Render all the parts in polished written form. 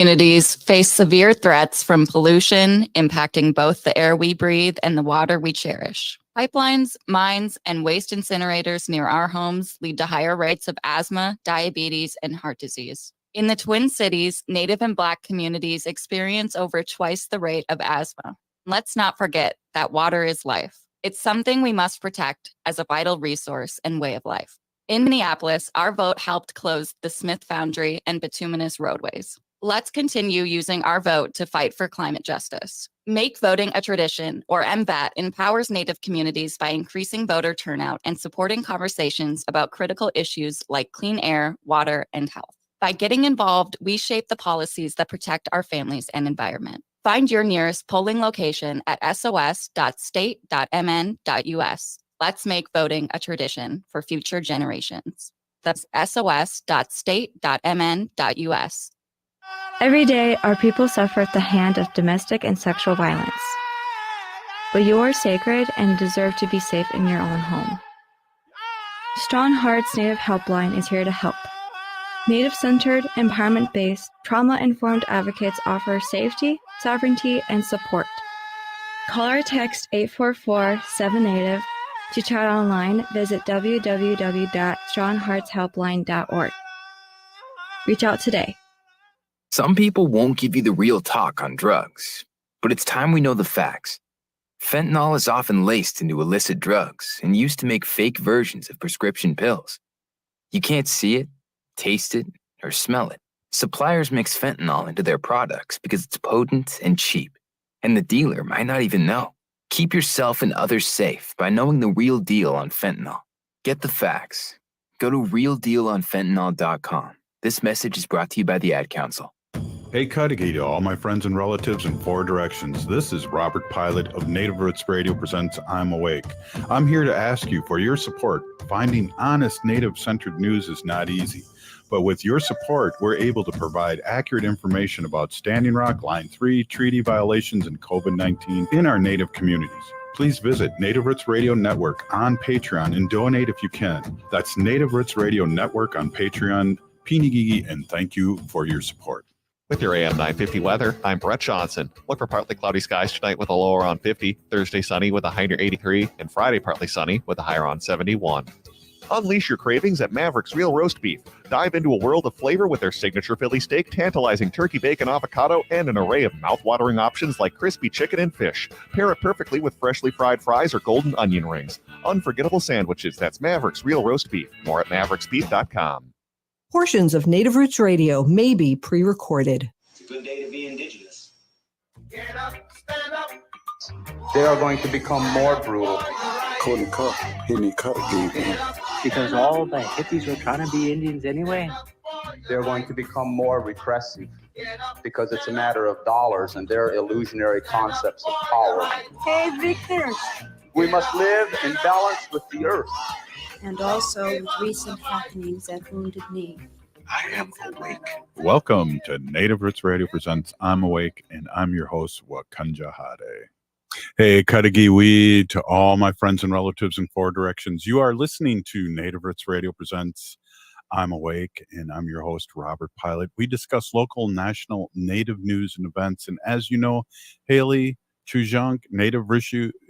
Communities face severe threats from pollution impacting both the air we breathe and the water we cherish. Pipelines, mines, and waste incinerators near our homes lead to higher rates of asthma, diabetes, and heart disease. In the Twin Cities, Native and Black communities experience over twice the rate of asthma. Let's not forget that water is life. It's something we must protect as a vital resource and way of life. In Minneapolis, our vote helped close the Smith Foundry and bituminous roadways. Let's continue using our vote to fight for climate justice. Make voting a tradition, or MVAT, empowers Native communities by increasing voter turnout and supporting conversations about critical issues like clean air, water, and health. By getting involved, we shape the policies that protect our families and environment. Find your nearest polling location at sos.state.mn.us. Let's make voting a tradition for future generations. That's sos.state.mn.us. Every day, our people suffer at the hand of domestic and sexual violence. But you are sacred and deserve to be safe in your own home. Strong Hearts Native Helpline is here to help. Native-centered, empowerment-based, trauma-informed advocates offer safety, sovereignty, and support. Call or text 844-7NATIVE. To chat online, visit www.strongheartshelpline.org. Reach out today. Some people won't give you the real talk on drugs, but it's time we know the facts. Fentanyl is often laced into illicit drugs and used to make fake versions of prescription pills. You can't see it, taste it, or smell it. Suppliers mix fentanyl into their products because it's potent and cheap, and the dealer might not even know. Keep yourself and others safe by knowing the real deal on fentanyl. Get the facts. Go to realdealonfentanyl.com. This message is brought to you by the Ad Council. Hey, Cudahy to all my friends and relatives in 4 directions. This is Robert Pilot of Native Roots Radio presents I'm Awake. I'm here to ask you for your support. Finding honest Native-centered news is not easy. But with your support, we're able to provide accurate information about Standing Rock, Line 3, treaty violations, and COVID-19 in our Native communities. Please visit Native Roots Radio Network on Patreon and donate if you can. That's Native Roots Radio Network on Patreon. Pinigigi, and thank you for your support. With your AM 950 weather, I'm Brett Johnson. Look for partly cloudy skies tonight with a low around 50, Thursday sunny with a high near 83, and Friday partly sunny with a high around 71. Unleash your cravings at Maverick's Real Roast Beef. Dive into a world of flavor with their signature Philly steak, tantalizing turkey bacon avocado, and an array of mouth-watering options like crispy chicken and fish. Pair it perfectly with freshly fried fries or golden onion rings. Unforgettable sandwiches. That's Maverick's Real Roast Beef. More at mavericksbeef.com. Portions of Native Roots Radio may be pre-recorded. It's a good day to be indigenous. Get up, stand up. They are going to become more brutal. Because all the hippies were trying to be Indians anyway. They're going to become more repressive because it's a matter of dollars and their illusionary concepts of power. Hey, Victor. We must live in balance with the earth. And also with recent happenings at Wounded Knee. I am awake. Welcome to Native Roots Radio presents I'm Awake, and I'm your host, Wakanja Hade. Hey, Cudahy to all my friends and relatives in 4 directions. You are listening to Native Roots Radio presents I'm Awake, and I'm your host, Robert Pilot. We discuss local, national, Native news and events, and as you know, Haley Chujunk, Native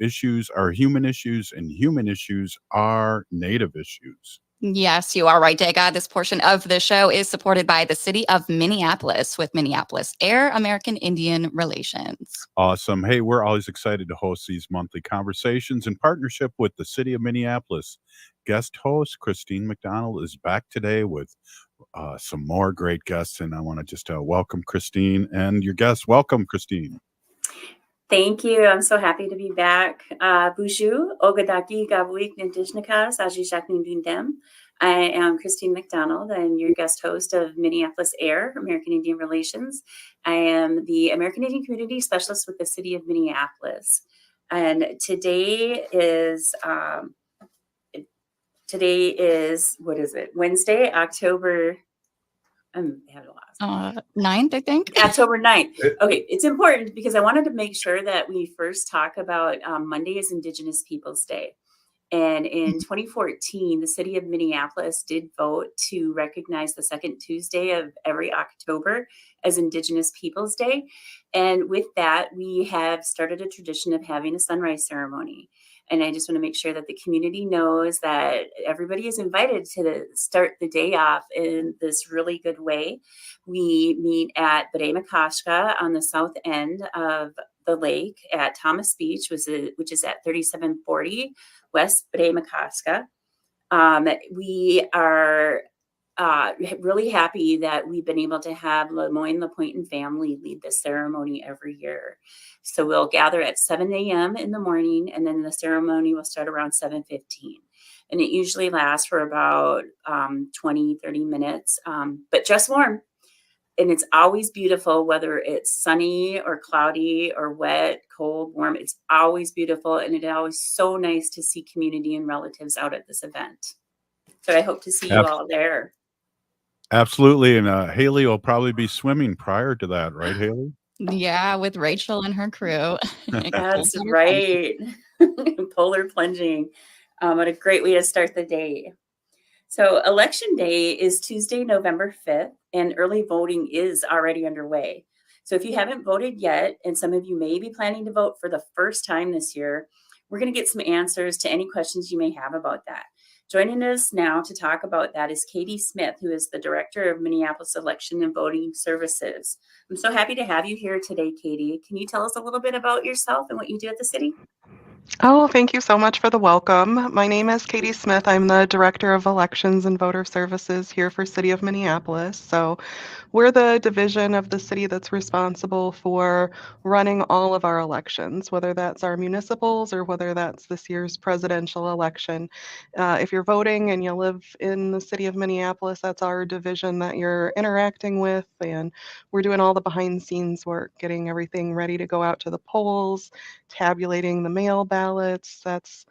issues are human issues, and human issues are Native issues. Yes, you are right, Dega. This portion of the show is supported by the city of Minneapolis with Minneapolis A.I.R, American Indian Relations. Awesome. Hey, we're always excited to host these monthly conversations in partnership with the city of Minneapolis. Guest host Christine McDonald is back today with some more great guests, and I want to just welcome Christine and your guests. Welcome, Christine. Thank you. I'm so happy to be back. Bonjour, Ogadaki Gabuik Nintishnika, Sajishak Nindundem. I am Christine McDonald. I'm your guest host of Minneapolis A.I.R, American Indian Relations. I am the American Indian Community Specialist with the city of Minneapolis. And today is, what is it? Wednesday, October, I have it lost. 9th, I think. October 9th. Okay, it's important because I wanted to make sure that we first talk about Monday is Indigenous Peoples Day. And in 2014, the city of Minneapolis did vote to recognize the second Tuesday of every October as Indigenous Peoples Day. And with that, we have started a tradition of having a sunrise ceremony. And I just want to make sure that the community knows that everybody is invited to start the day off in this really good way. We meet at B'dai on the south end of the lake at Thomas Beach, which is at 3740 West B'dai. We are really happy that we've been able to have Lemoyne LaPointe and family lead the ceremony every year. So we'll gather at 7 a.m. in the morning, and then the ceremony will start around 7:15. And it usually lasts for about 20, 30 minutes, but just warm. And it's always beautiful, whether it's sunny or cloudy or wet, cold, warm. It's always beautiful. And it's always so nice to see community and relatives out at this event. So I hope to see you all there. Absolutely. And Haley will probably be swimming prior to that, right, Haley? Yeah, with Rachel and her crew. That's right. Polar plunging. What a great way to start the day. So Election Day is Tuesday, November 5th, and early voting is already underway. So if you haven't voted yet, and some of you may be planning to vote for the first time this year, we're going to get some answers to any questions you may have about that. Joining us now to talk about that is Katie Smith, who is the Director of Minneapolis Election and Voting Services. I'm so happy to have you here today, Katie. Can you tell us a little bit about yourself and what you do at the city? Oh, thank you so much for the welcome. My name is Katie Smith. I'm the Director of Elections and Voter Services here for City of Minneapolis. So we're the division of the city that's responsible for running all of our elections, whether that's our municipals or whether that's this year's presidential election. If you're voting and you live in the city of Minneapolis, that's our division that you're interacting with. And we're doing all the behind the scenes work, getting everything ready to go out to the polls, tabulating the mail ballots. That's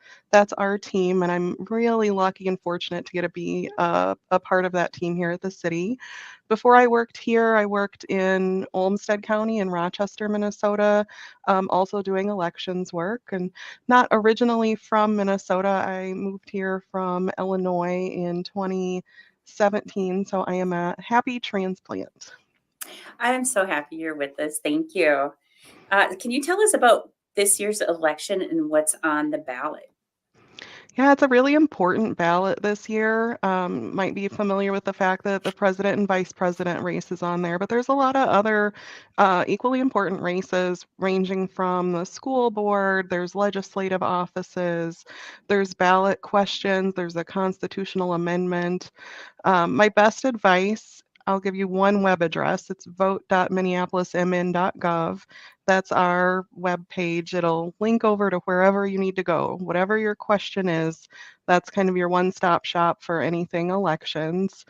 our team, and I'm really lucky and fortunate to get to be a part of that team here at the city. Before I worked here, I worked in Olmsted County in Rochester, Minnesota, also doing elections work. And not originally from Minnesota, I moved here from Illinois in 2017, so I am a happy transplant. I am so happy you're with us. Thank you. Can you tell us about this year's election and what's on the ballot? Yeah, it's a really important ballot this year. Might be familiar with the fact that the president and vice president race is on there, but there's a lot of other equally important races ranging from the school board, there's legislative offices, there's ballot questions, there's a constitutional amendment. My best advice, I'll give you one web address. It's vote.minneapolismn.gov. That's our web page. It'll link over to wherever you need to go. Whatever your question is, that's kind of your one-stop shop for anything elections.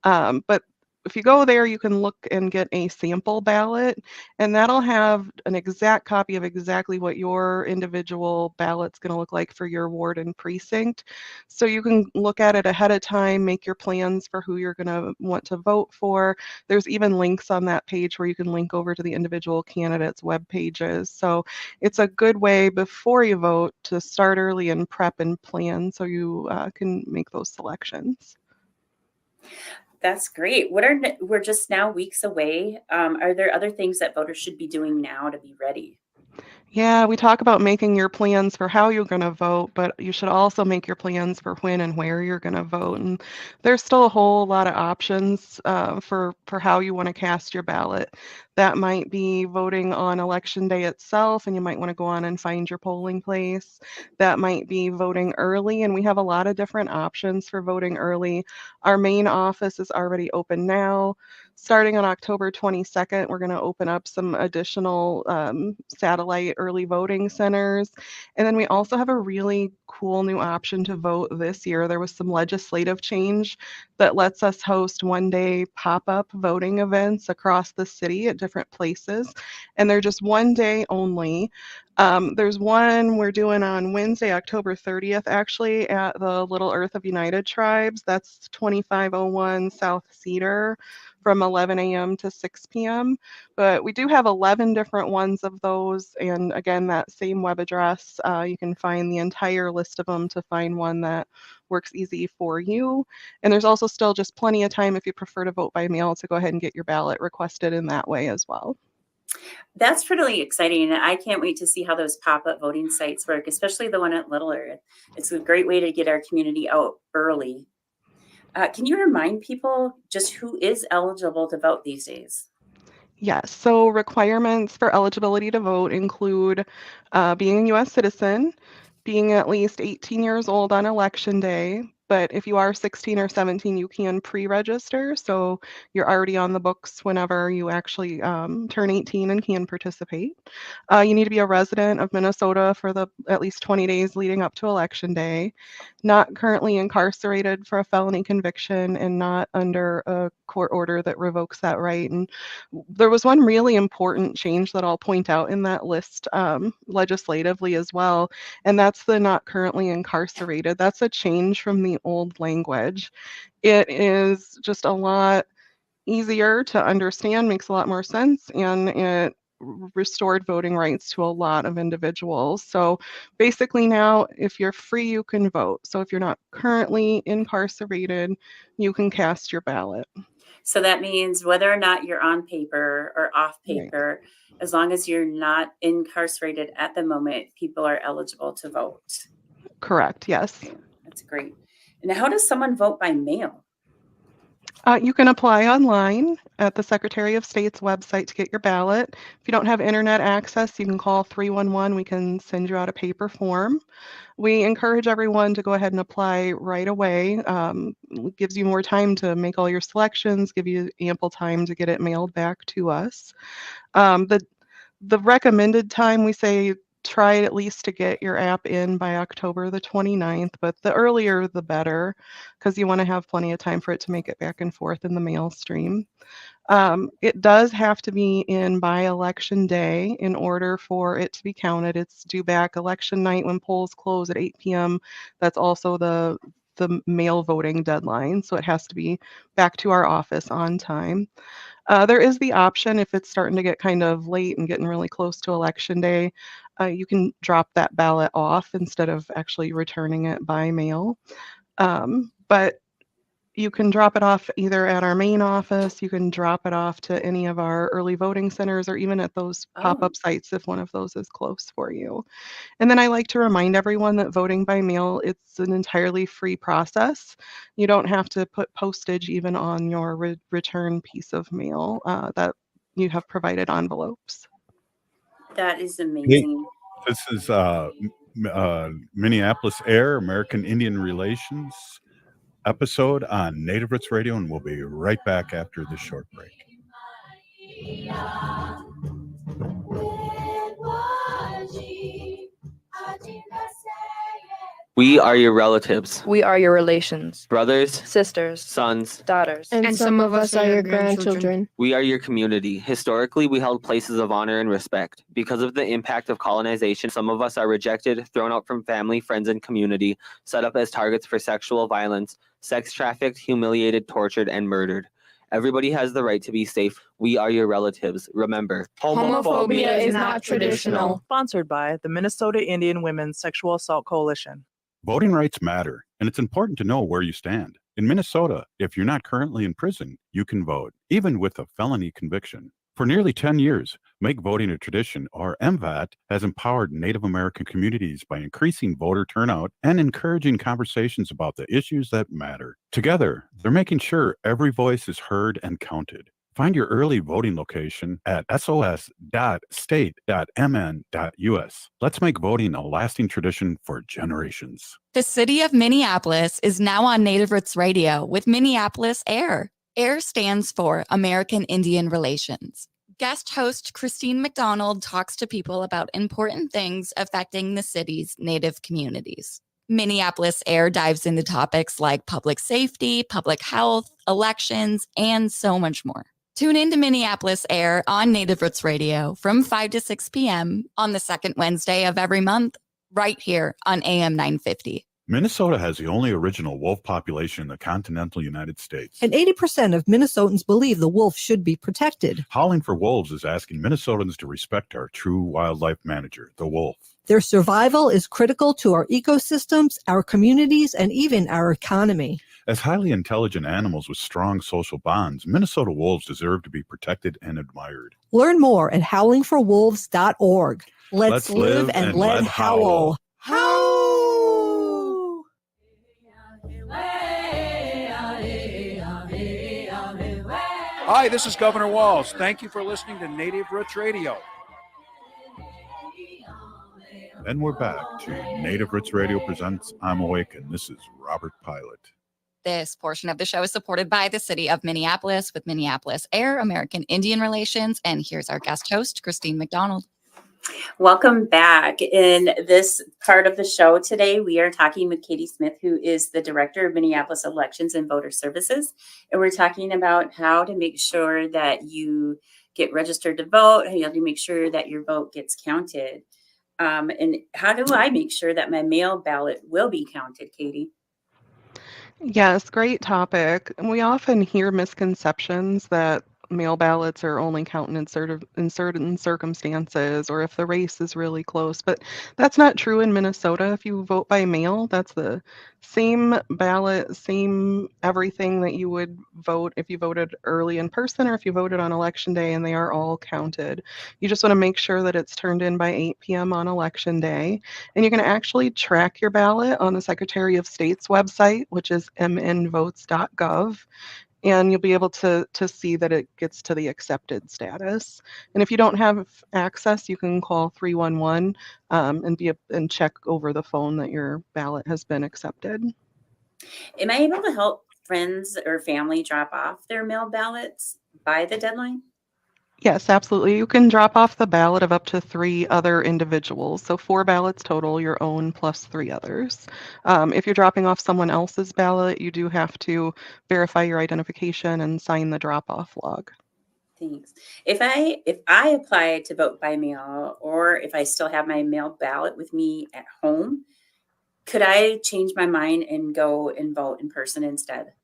But if you go there, you can look and get a sample ballot, and that'll have an exact copy of exactly what your individual ballot's going to look like for your ward and precinct. So you can look at it ahead of time, make your plans for who you're going to want to vote for. There's even links on that page where you can link over to the individual candidates' web pages. So it's a good way before you vote to start early and prep and plan so you can make those selections. That's great. We're just now weeks away. Are there other things that voters should be doing now to be ready? Yeah, we talk about making your plans for how you're going to vote, but you should also make your plans for when and where you're going to vote. And there's still a whole lot of options for how you want to cast your ballot. That might be voting on election day itself, and you might want to go on and find your polling place. That might be voting early, and we have a lot of different options for voting early. Our main office is already open now. Starting on October 22nd, we're going to open up some additional satellite early voting centers. And then we also have a really cool new option to vote this year. There was some legislative change that lets us host one-day pop-up voting events across the city at different places. And they're just one day only. There's one we're doing on Wednesday, October 30th, actually, at the Little Earth of United Tribes. That's 2501 South Cedar from 11 a.m. to 6 p.m. But we do have 11 different ones of those. And again, that same web address, you can find the entire list of them to find one that works easy for you. And there's also still just plenty of time if you prefer to vote by mail to go ahead and get your ballot requested in that way as well. That's pretty exciting. I can't wait to see how those pop-up voting sites work, especially the one at Littler. It's a great way to get our community out early. Can you remind people just who is eligible to vote these days? Yes, so requirements for eligibility to vote include being a U.S. citizen, being at least 18 years old on election day. But if you are 16 or 17, you can pre-register. So you're already on the books whenever you actually turn 18 and can participate. You need to be a resident of Minnesota for at least 20 days leading up to election day, not currently incarcerated for a felony conviction, and not under a court order that revokes that right. And there was one really important change that I'll point out in that list legislatively as well, and that's the not currently incarcerated. That's a change from the old language. It is just a lot easier to understand, makes a lot more sense, and it restored voting rights to a lot of individuals. So basically now, if you're free, you can vote. So if you're not currently incarcerated, you can cast your ballot. So that means whether or not you're on paper or off paper, right, as long as you're not incarcerated at the moment, people are eligible to vote. Correct, yes. Okay, that's great. And how does someone vote by mail? You can apply online at the Secretary of State's website to get your ballot. If you don't have internet access, you can call 311. We can send you out a paper form. We encourage everyone to go ahead and apply right away. It gives you more time to make all your selections, give you ample time to get it mailed back to us. The recommended time, we say try at least to get your app in by October the 29th, but the earlier the better, because you want to have plenty of time for it to make it back and forth in the mail stream. It does have to be in by election day in order for it to be counted. It's due back election night when polls close at 8 p.m. That's also the mail voting deadline, so it has to be back to our office on time. There is the option, if it's starting to get kind of late and getting really close to election day, you can drop that ballot off instead of actually returning it by mail. But you can drop it off either at our main office, you can drop it off to any of our early voting centers, or even at those pop-up sites if one of those is close for you. And then I like to remind everyone that voting by mail, it's an entirely free process. You don't have to put postage even on your return piece of mail, that you have provided envelopes. That is amazing. Hey, this is Minneapolis A.I.R, American Indian Relations episode on Native Roots Radio, and we'll be right back after this short break. We are your relatives. We are your relations. Brothers, sisters, sons, daughters. And some of us are your grandchildren. We are your community. Historically, we held places of honor and respect. Because of the impact of colonization, some of us are rejected, thrown out from family, friends, and community, set up as targets for sexual violence, sex trafficked, humiliated, tortured, and murdered. Everybody has the right to be safe. We are your relatives. Remember, homophobia is not traditional. Sponsored by the Minnesota Indian Women's Sexual Assault Coalition. Voting rights matter, and it's important to know where you stand. In Minnesota, if you're not currently in prison, you can vote, even with a felony conviction. For nearly 10 years, Make Voting a Tradition, or MVAT, has empowered Native American communities by increasing voter turnout and encouraging conversations about the issues that matter. Together, they're making sure every voice is heard and counted. Find your early voting location at sos.state.mn.us. Let's make voting a lasting tradition for generations. The city of Minneapolis is now on Native Roots Radio with Minneapolis A.I.R. A.I.R stands for American Indian Relations. Guest host Christine McDonald talks to people about important things affecting the city's Native communities. Minneapolis A.I.R dives into topics like public safety, public health, elections, and so much more. Tune in to Minneapolis A.I.R on Native Roots Radio from 5 to 6 p.m. on the second Wednesday of every month, right here on AM 950. Minnesota has the only original wolf population in the continental United States. And 80% of Minnesotans believe the wolf should be protected. Howling for Wolves is asking Minnesotans to respect our true wildlife manager, the wolf. Their survival is critical to our ecosystems, our communities, and even our economy. As highly intelligent animals with strong social bonds, Minnesota wolves deserve to be protected and admired. Learn more at howlingforwolves.org. Let's live and let howl. Howl! Hi, this is Governor Walz. Thank you for listening to Native Roots Radio. And we're back to Native Roots Radio presents I'm Awake, and this is Robert Pilot. This portion of the show is supported by the city of Minneapolis with Minneapolis A.I.R, American Indian Relations. And here's our guest host, Christine McDonald. Welcome back. In this part of the show today, we are talking with Katie Smith, who is the Director of Minneapolis Elections and Voter Services. And we're talking about how to make sure that you get registered to vote, how to make sure that your vote gets counted. And how do I make sure that my mail ballot will be counted, Katie? Yes, great topic. And we often hear misconceptions that mail ballots are only counted in certain circumstances or if the race is really close, but that's not true in Minnesota. If you vote by mail, that's the same ballot, same everything that you would vote if you voted early in person or if you voted on election day, and they are all counted. You just want to make sure that it's turned in by 8 p.m. on election day, and you can actually track your ballot on the Secretary of State's website, which is mnvotes.gov. And you'll be able to see that it gets to the accepted status. And if you don't have access, you can call 311 and check over the phone that your ballot has been accepted. Am I able to help friends or family drop off their mail ballots by the deadline? Yes, absolutely. You can drop off the ballot of up to 3 other individuals. So 4 ballots total, your own plus 3 others. If you're dropping off someone else's ballot, you do have to verify your identification and sign the drop-off log. Thanks. If I apply to vote by mail, or if I still have my mail ballot with me at home, could I change my mind and go and vote in person instead?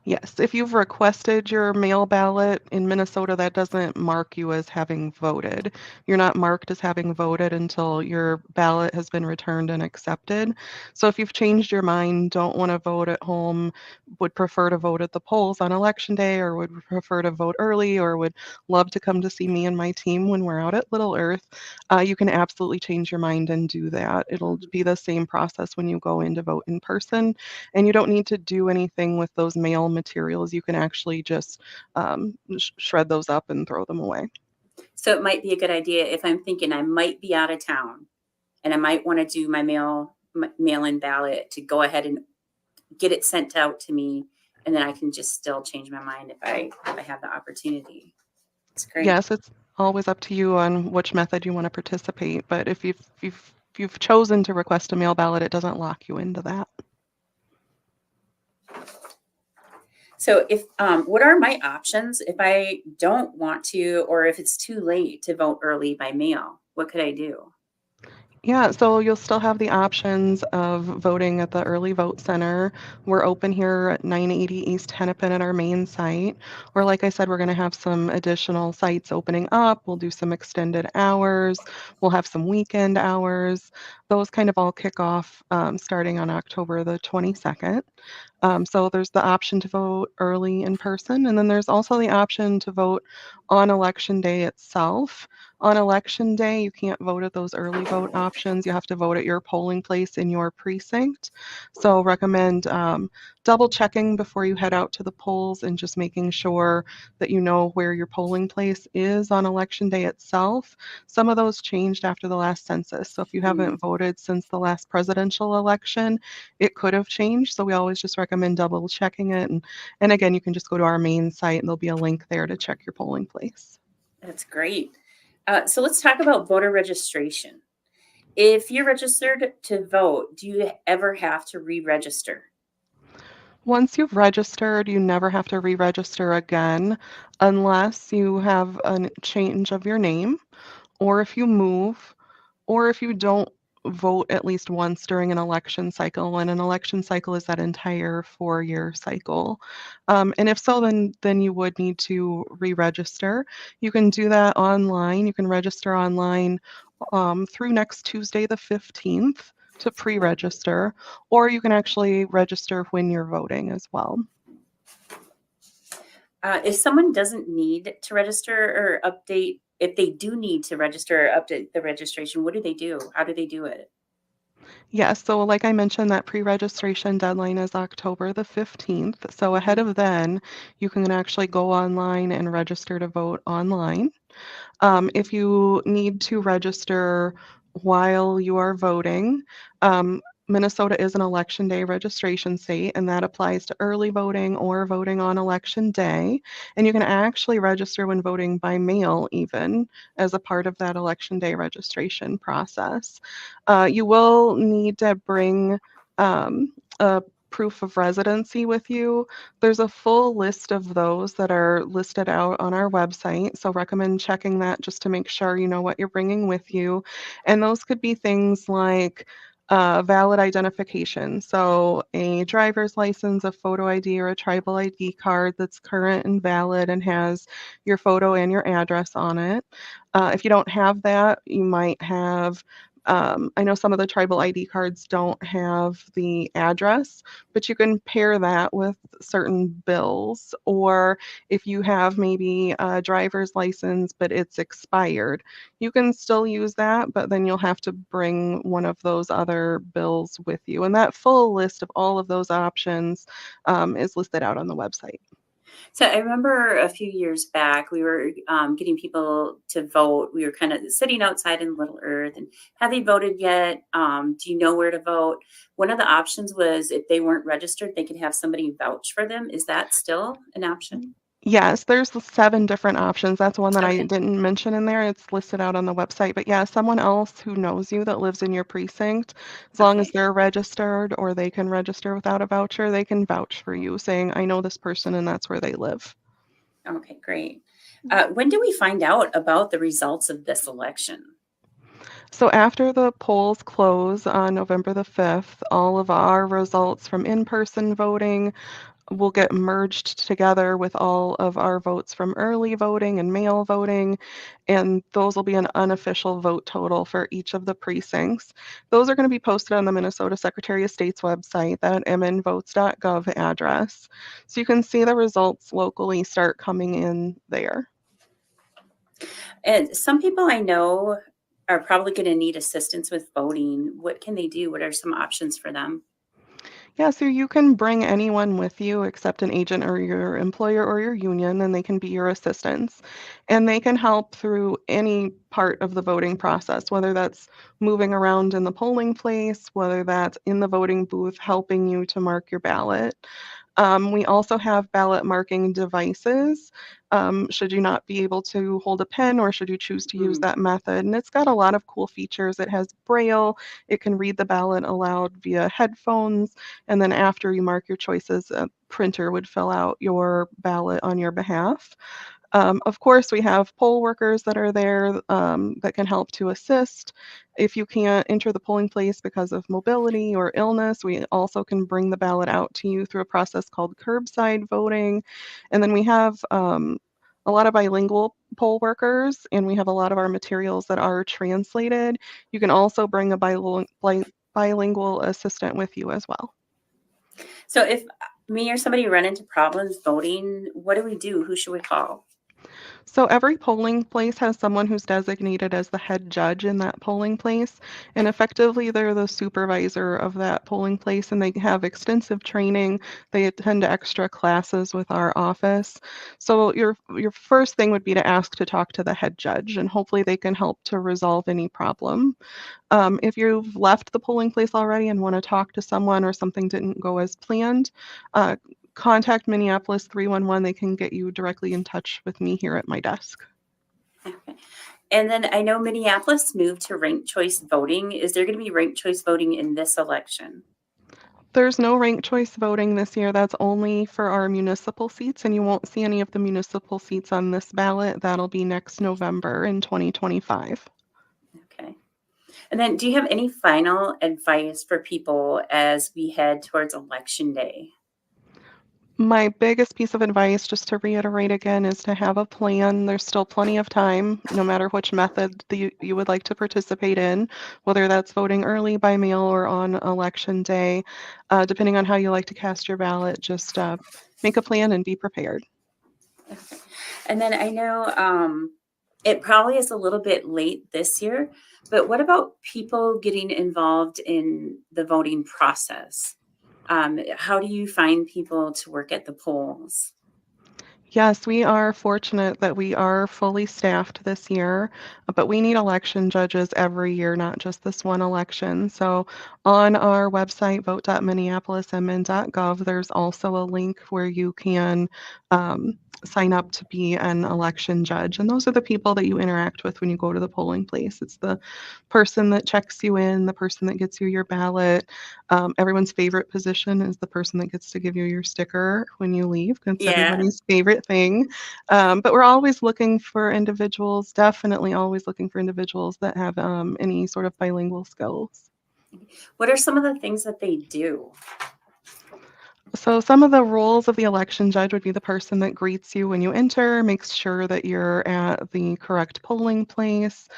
Yes, if you've requested your mail ballot in Minnesota, that doesn't mark you as having voted. You're not marked as having voted until your ballot has been returned and accepted. So if you've changed your mind, don't want to vote at home, would prefer to vote at the polls on election day, or would prefer to vote early, or would love to come to see me and my team when we're out at Little Earth, you can absolutely change your mind and do that. It'll be the same process when you go in to vote in person, and you don't need to do anything with those mail materials. You can actually just shred those up and throw them away. So it might be a good idea if I'm thinking I might be out of town and I might want to do my mail-in ballot to go ahead and get it sent out to me, and then I can just still change my mind if I have the opportunity. It's great. Yes, it's always up to you on which method you want to participate, but if you've chosen to request a mail ballot, it doesn't lock you into that. So if what are my options if I don't want to, or if it's too late to vote early by mail? What could I do? Yeah, so you'll still have the options of voting at the Early Vote Center. We're open here at 980 East Hennepin at our main site. Or like I said, we're going to have some additional sites opening up. We'll do some extended hours. We'll have some weekend hours. Those kind of all kick off starting on October the 22nd. So there's the option to vote early in person, and then there's also the option to vote on election day itself. On election day, you can't vote at those early vote options. You have to vote at your polling place in your precinct. So recommend double checking before you head out to the polls and just making sure that you know where your polling place is on election day itself. Some of those changed after the last census. So if you haven't voted since the last presidential election, it could have changed. So we always just recommend double checking it. And again, you can just go to our main site and there'll be a link there to check your polling place. That's great. So let's talk about voter registration. If you're registered to vote, do you ever have to re-register? Once you've registered, you never have to re-register again unless you have a change of your name, or if you move, or if you don't vote at least once during an election cycle, and an election cycle is that entire 4-year cycle. And if so, then you would need to re-register. You can do that online. You can register online through next Tuesday, the 15th, to pre-register, or you can actually register when you're voting as well. If someone doesn't need to register or update, if they do need to register or update the registration, what do they do? How do they do it? Yes, so like I mentioned, that pre-registration deadline is October the 15th. So ahead of then, you can actually go online and register to vote online. If you need to register while you are voting, Minnesota is an election day registration state, and that applies to early voting or voting on election day. And you can actually register when voting by mail, even as a part of that election day registration process. You will need to bring a proof of residency with you. There's a full list of those that are listed out on our website, so recommend checking that just to make sure you know what you're bringing with you. And those could be things like valid identification, so a driver's license, a photo ID, or a tribal ID card that's current and valid and has your photo and your address on it. If you don't have that, you might have I know some of the tribal ID cards don't have the address, but you can pair that with certain bills. Or if you have maybe a driver's license, but it's expired, you can still use that, but then you'll have to bring one of those other bills with you. And that full list of all of those options is listed out on the website. So I remember a few years back, we were getting people to vote. We were kind of sitting outside in Little Earth, and have they voted yet? Do you know where to vote? One of the options was if they weren't registered, they could have somebody vouch for them. Is that still an option? Yes, there's 7 different options. That's one that I Okay. didn't mention in there. It's listed out on the website. But yeah, someone else who knows you that lives in your precinct, as long as Okay. they're registered or they can register without a voucher, they can vouch for you, saying, I know this person and that's where they live. Okay, great. When do we find out about the results of this election? So after the polls close on November the 5th, all of our results from in-person voting will get merged together with all of our votes from early voting and mail voting, and those will be an unofficial vote total for each of the precincts. Those are going to be posted on the Minnesota Secretary of State's website, that mnvotes.gov address. So you can see the results locally start coming in there. And some people I know are probably going to need assistance with voting. What can they do? What are some options for them? Yeah, so you can bring anyone with you except an agent or your employer or your union, and they can be your assistants. And they can help through any part of the voting process, whether that's moving around in the polling place, whether that's in the voting booth helping you to mark your ballot. We also have ballot marking devices, should you not be able to hold a pen or should you choose to use that method. And it's got a lot of cool features. It has Braille, it can read the ballot aloud via headphones, and then after you mark your choices, a printer would fill out your ballot on your behalf. Of course, we have poll workers that are there that can help to assist. If you can't enter the polling place because of mobility or illness, we also can bring the ballot out to you through a process called curbside voting. And then we have a lot of bilingual poll workers, and we have a lot of our materials that are translated. You can also bring a bilingual assistant with you as well. So if me or somebody run into problems voting, what do we do? Who should we call? So every polling place has someone who's designated as the head judge in that polling place, and effectively they're the supervisor of that polling place, and they have extensive training. They attend extra classes with our office. So your first thing would be to ask to talk to the head judge, and hopefully they can help to resolve any problem. If you've left the polling place already and want to talk to someone or something didn't go as planned, contact Minneapolis 311. They can get you directly in touch with me here at my desk. Okay. And then I know Minneapolis moved to ranked choice voting. Is there going to be ranked choice voting in this election? There's no ranked choice voting this year. That's only for our municipal seats, and you won't see any of the municipal seats on this ballot. That'll be next November in 2025. Okay. And then do you have any final advice for people as we head towards Election Day? My biggest piece of advice, just to reiterate again, is to have a plan. There's still plenty of time, no matter which method you would like to participate in, whether that's voting early by mail or on Election Day. Depending on how you like to cast your ballot, just make a plan and be prepared. And then I know it probably is a little bit late this year, but what about people getting involved in the voting process? How do you find people to work at the polls? Yes, we are fortunate that we are fully staffed this year, but we need election judges every year, not just this one election. So on our website, vote.minneapolismn.gov, there's also a link where you can sign up to be an election judge. And those are the people that you interact with when you go to the polling place. It's the person that checks you in, the person that gets you your ballot. Everyone's favorite position is the person that gets to give you your sticker when you leave. It's everybody's favorite thing. But we're always looking for individuals, definitely always looking for individuals that have any sort of bilingual skills. What are some of the things that they do? So some of the roles of the election judge would be the person that greets you when you enter, makes sure that you're at the correct polling place.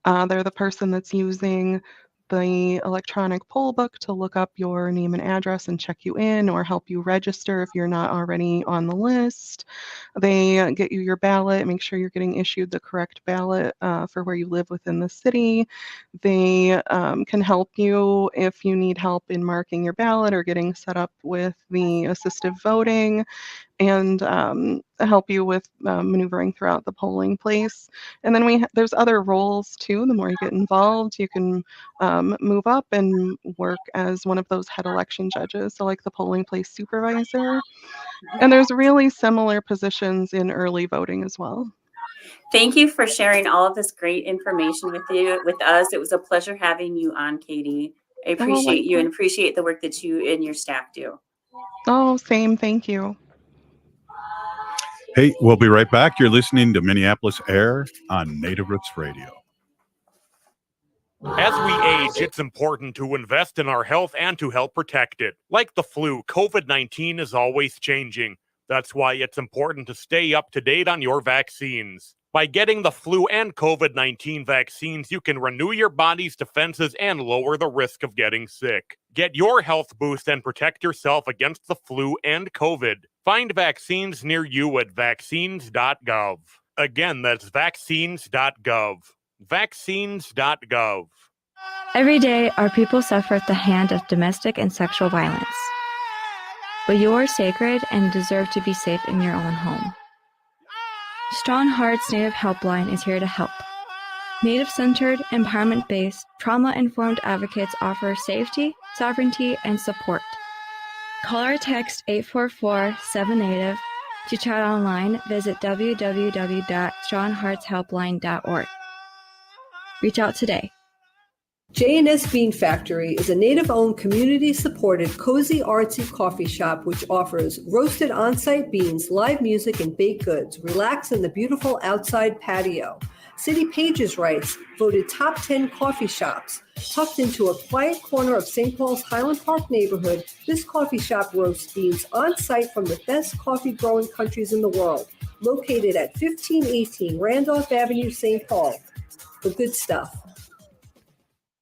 They're the person that's using the electronic poll book to look up your name and address and check you in or help you register if you're not already on the list. They get you your ballot, make sure you're getting issued the correct ballot for where you live within the city. They can help you if you need help in marking your ballot or getting set up with the assistive voting, and help you with maneuvering throughout the polling place. And then there's other roles too. The more you get involved, you can move up and work as one of those head election judges, so like the polling place supervisor. And there's really similar positions in early voting as well. Thank you for sharing all of this great information with us. It was a pleasure having you on, Katie. I appreciate you and appreciate the work that you and your staff do. Oh, same. Thank you. Hey, we'll be right back. You're listening to Minneapolis A.I.R on Native Roots Radio. As we age, it's important to invest in our health and to help protect it. Like the flu, COVID-19 is always changing. That's why it's important to stay up to date on your vaccines. By getting the flu and COVID-19 vaccines, you can renew your body's defenses and lower the risk of getting sick. Get your health boost and protect yourself against the flu and COVID. Find vaccines near you at vaccines.gov. Again, that's vaccines.gov. Vaccines.gov. Every day, our people suffer at the hand of domestic and sexual violence. But you are sacred and deserve to be safe in your own home. Strong Hearts Native Helpline is here to help. Native-centered, empowerment-based, trauma-informed advocates offer safety, sovereignty, and support. Call or text 844-7NATIVE. To chat online, visit www.strongheartshelpline.org. Reach out today. J&S Bean Factory is a Native-owned, community-supported, cozy, artsy coffee shop which offers roasted on-site beans, live music, and baked goods. Relax in the beautiful outside patio. City Pages writes, voted top 10 coffee shops. Tucked into a quiet corner of St. Paul's Highland Park neighborhood, this coffee shop roasts beans on-site from the best coffee-growing countries in the world. Located at 1518 Randolph Avenue, St. Paul. The good stuff.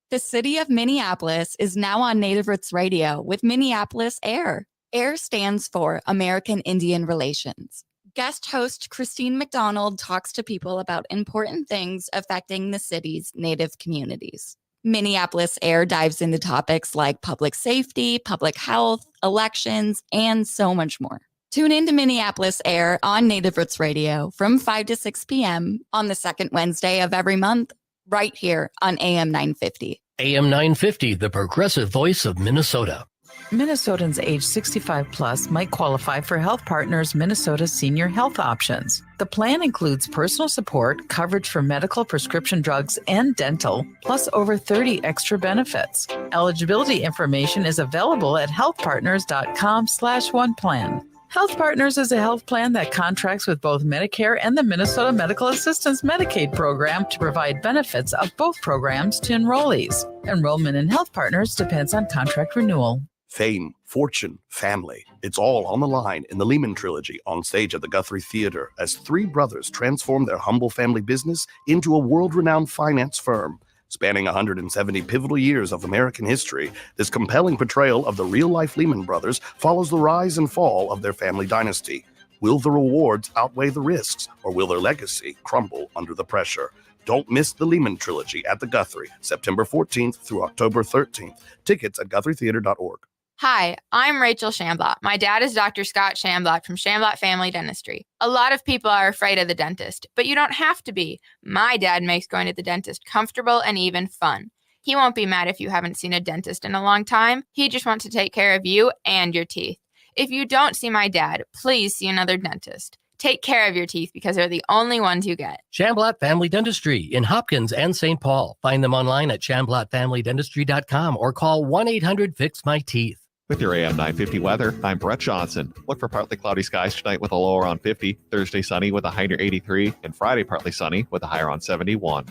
The city of Minneapolis is now on Native Roots Radio with Minneapolis A.I.R. A.I.R stands for American Indian Relations. Guest host Christine McDonald talks to people about important things affecting the city's Native communities. Minneapolis A.I.R dives into topics like public safety, public health, elections, and so much more. Tune in to Minneapolis A.I.R on Native Roots Radio from 5 to 6 p.m. on the second Wednesday of every month, right here on AM 950. AM 950, the progressive voice of Minnesota. Minnesotans age 65 plus might qualify for Health Partners Minnesota Senior Health Options. The plan includes personal support, coverage for medical, prescription drugs, and dental, plus over 30 extra benefits. Eligibility information is available at healthpartners.com/oneplan. Health Partners is a health plan that contracts with both Medicare and the Minnesota Medical Assistance Medicaid program to provide benefits of both programs to enrollees. Enrollment in Health Partners depends on contract renewal. Fame, fortune, family. It's all on the line in the Lehman Trilogy on stage at the Guthrie Theater as three brothers transform their humble family business into a world-renowned finance firm. Spanning 170 pivotal years of American history, this compelling portrayal of the real-life Lehman Brothers follows the rise and fall of their family dynasty. Will the rewards outweigh the risks, or will their legacy crumble under the pressure? Don't miss the Lehman Trilogy at the Guthrie, September 14th through October 13th. Tickets at GuthrieTheater.org. Hi, I'm Rachel Shamblatt. My dad is Dr. Scott Shamblatt from Shamblatt Family Dentistry. A lot of people are afraid of the dentist, but you don't have to be. My dad makes going to the dentist comfortable and even fun. He won't be mad if you haven't seen a dentist in a long time. He just wants to take care of you and your teeth. If you don't see my dad, please see another dentist. Take care of your teeth because they're the only ones you get. Shamblatt Family Dentistry in Hopkins and St. Paul. Find them online at shamblattfamilydentistry.com or call 1-800-FIX-MY-TEETH. With your AM 950 weather, I'm Brett Johnson. Look for partly cloudy skies tonight with a low around 50, Thursday sunny with a high near 83, and Friday partly sunny with a high around 71.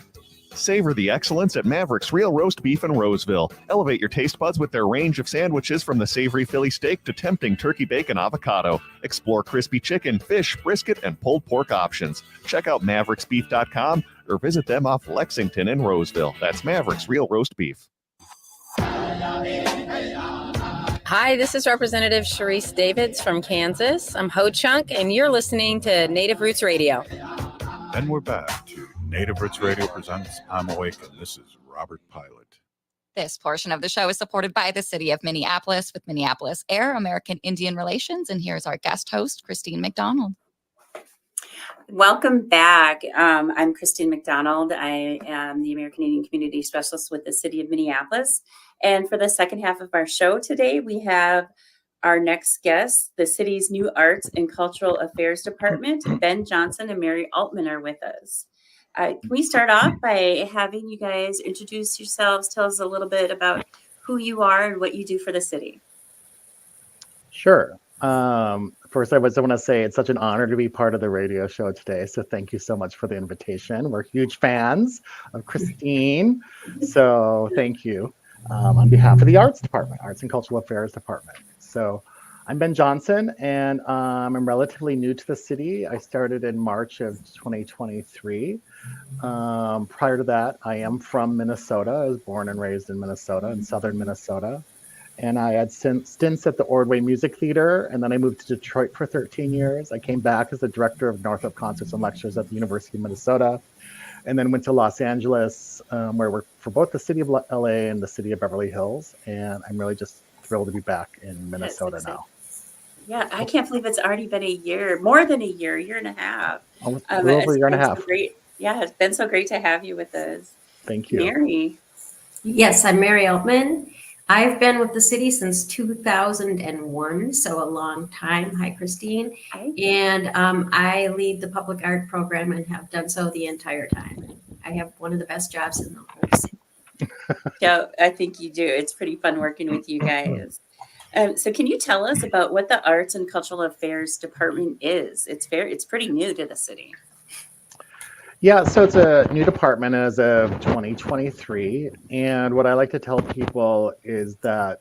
Savor the excellence at Maverick's Real Roast Beef in Roseville. Elevate your taste buds with their range of sandwiches from the savory Philly steak to tempting turkey bacon avocado. Explore crispy chicken, fish, brisket, and pulled pork options. Check out mavericksbeef.com or visit them off Lexington in Roseville. That's Maverick's Real Roast Beef. Hi, this is Representative Sharice Davids from Kansas. I'm Ho Chunk, and you're listening to Native Roots Radio. And we're back to Native Roots Radio presents I'm Awake, and this is Robert Pilot. This portion of the show is supported by the City of Minneapolis with Minneapolis A.I.R, American Indian Relations. And here's our guest host, Christine McDonald. Welcome back. I'm Christine McDonald. I am the American Indian Community Specialist with the City of Minneapolis. And for the second half of our show today, we have our next guest, the city's new Arts and Cultural Affairs Department. Ben Johnson and Mary Altman are with us. Can we start off by having you guys introduce yourselves, tell us a little bit about who you are and what you do for the city? Sure. First, I want to say it's such an honor to be part of the radio show today. So thank you so much for the invitation. We're huge fans of Christine. So thank you on behalf of the Arts Department, Arts and Cultural Affairs Department. So I'm Ben Johnson, and I'm relatively new to the city. I started in March of 2023. Prior to that, I am from Minnesota. I was born and raised in Minnesota, in southern Minnesota. And I had stints at the Ordway Music Theater, and then I moved to Detroit for 13 years. I came back as the director of Northrop Concerts and Lectures at the University of Minnesota, and then went to Los Angeles, where I worked for both the city of LA and the city of Beverly Hills. And I'm really just thrilled to be back in Minnesota now. Yeah, I can't believe it's already been a year, more than a year and a half. Over a year and a half. Great. Yeah, it's been so great to have you with us. Thank you. Mary. Yes, I'm Mary Altman. I've been with the city since 2001, so a long time. Hi, Christine. Hi. And I lead the public art program and have done so the entire time. I have one of the best jobs in the whole city. Yeah, I think you do. It's pretty fun working with you guys. So can you tell us about what the Arts and Cultural Affairs Department is? It's pretty new to the city. Yeah, so it's a new department as of 2023. And what I like to tell people is that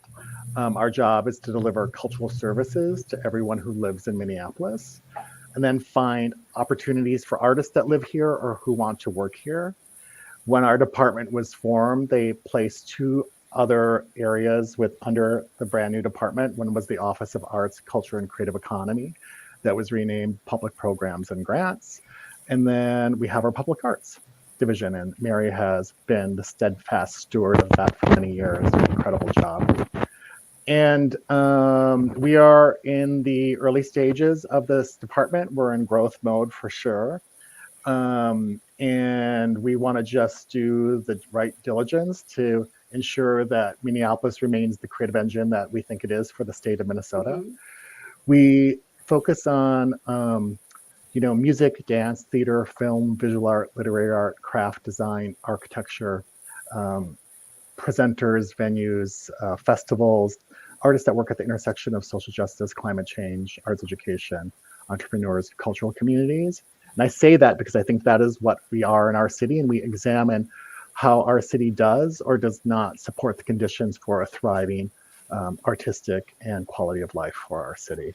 our job is to deliver cultural services to everyone who lives in Minneapolis, and then find opportunities for artists that live here or who want to work here. When our department was formed, they placed two other areas under the brand new department. One was the Office of Arts, Culture, and Creative Economy that was renamed Public Programs and Grants. And then we have our Public Arts division, and Mary has been the steadfast steward of that for many years. An incredible job. And we are in the early stages of this department. We're in growth mode for sure. And we want to just do the right diligence to ensure that Minneapolis remains the creative engine that we think it is for the state of Minnesota. Mm-hmm. We focus on music, dance, theater, film, visual art, literary art, craft, design, architecture, presenters, venues, festivals, artists that work at the intersection of social justice, climate change, arts education, entrepreneurs, cultural communities. And I say that because I think that is what we are in our city, and we examine how our city does or does not support the conditions for a thriving artistic and quality of life for our city.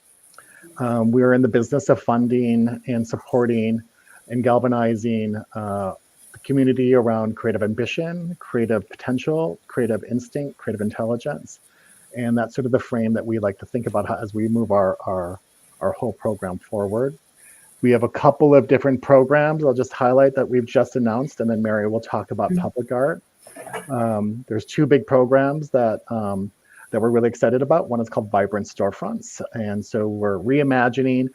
We are in the business of funding and supporting and galvanizing the community around creative ambition, creative potential, creative instinct, creative intelligence. And that's sort of the frame that we like to think about as we move our whole program forward. We have a couple of different programs I'll just highlight that we've just announced, and then Mary will talk about public art. There's two big programs that we're really excited about. One is called Vibrant Storefronts. And so we're reimagining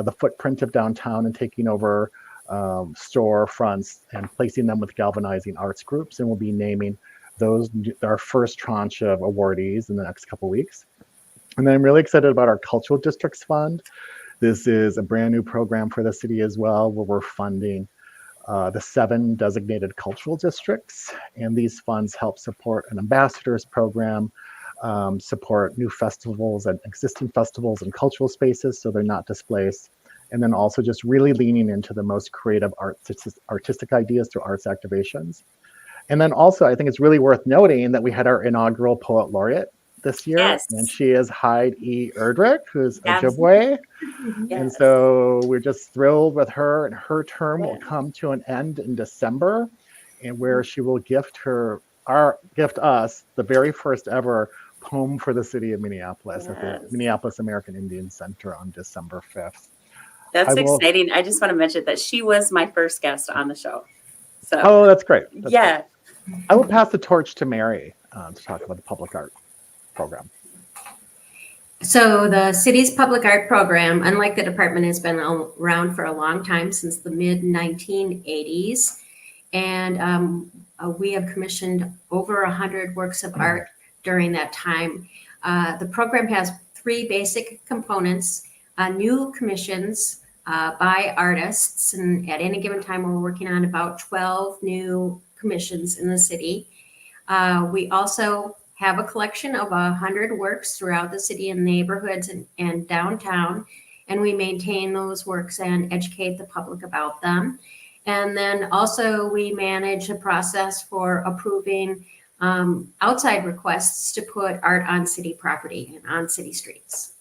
the footprint of downtown and taking over storefronts and placing them with galvanizing arts groups. And we'll be naming those, our first tranche of awardees in the next couple of weeks. And then I'm really excited about our Cultural Districts Fund. This is a brand new program for the city as well, where we're funding the 7 designated cultural districts. And these funds help support an ambassadors program, support new festivals and existing festivals and cultural spaces so they're not displaced. And then also just really leaning into the most creative artistic ideas through arts activations. And then also, I think it's really worth noting that we had our inaugural poet laureate this year, and she is Hyde E. Erdrich, who's Ojibwe. And so we're just thrilled with her, and her term will come to an end in December, and where she will gift us the very first ever poem for the city of Minneapolis at the Minneapolis American Indian Center on December 5th. That's exciting. I just want to mention that she was my first guest on the show. So. Oh, that's great. That's great. I will pass the torch to Mary to talk about the public art program. So the city's public art program, unlike the department, has been around for a long time, since the mid-1980s. And we have commissioned over 100 works of art during that time. The program has 3 basic components: new commissions by artists, and at any given time we're working on about 12 new commissions in the city. We also have a collection of 100 works throughout the city and neighborhoods and downtown, and we maintain those works and educate the public about them. And then also we manage a process for approving outside requests to put art on city property and on city streets.